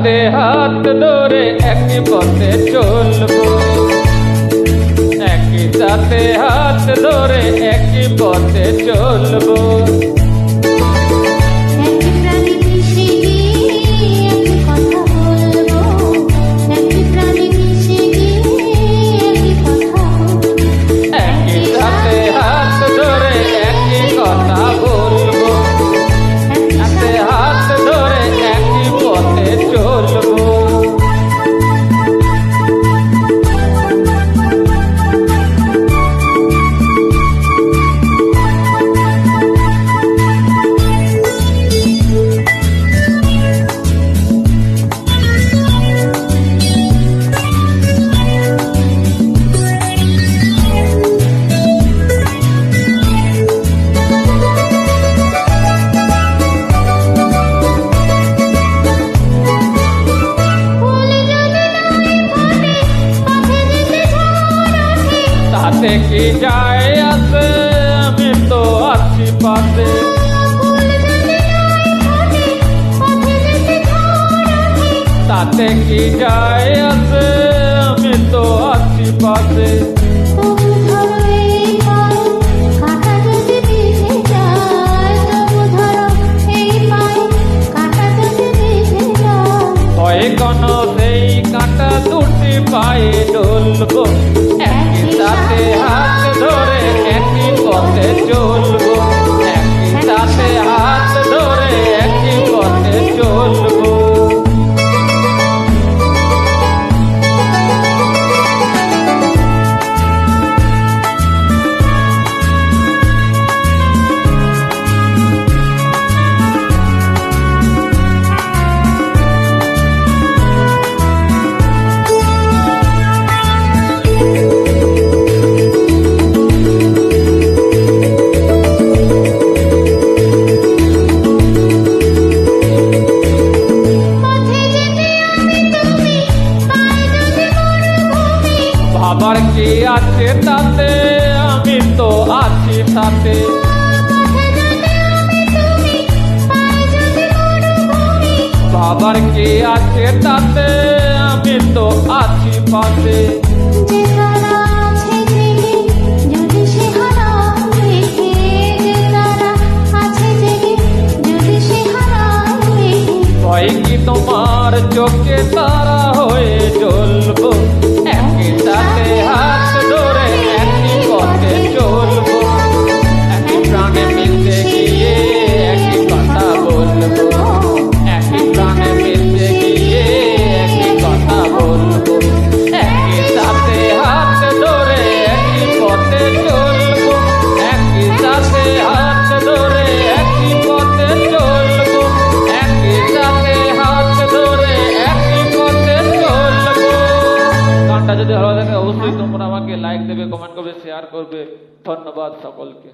সাথে হাত ধরে একই পথে চলবো, একই সাথে হাত ধরে একই পথে চলবো। তাতে কি যায় আসে, আমি তো আছি পাশে। তাতে কি যায় আসে, আমি তো আছি পাশে। হয় কোন সেই কাঁটা দুটি পায়ে ডলবো, একই সাথে হাত ধরে একই পথে চলবো, একই সাথে হাত ধরে একই পথে চলবো। আবার কি আছে তাতে, আমি তো আছি সাথে। বাবার কি আছে তাতে, আমি তো আছি পাশে। ভয় কি তোমার চোখে তারা হয়ে জ্বলবো, একই সাথে হাত ধরে একই পথে চলবো, একই প্রাণে মিলতে গিয়ে একই কথা বলবো, একই প্রাণে মিলতে গিয়ে একই কথা বলবো, একই সাথে হাত ধরে একই পথে চলবো, একই সাথে হাত ধরে একই পথে চলবো, একই সাথে হাত ধরে একই পথে চলবো। গানটা যদি ভালো লাগে অবশ্যই তোমরা আমাকে লাইক দেবে, কমেন্ট করবে, শেয়ার করবে। ধন্যবাদ সকলকে।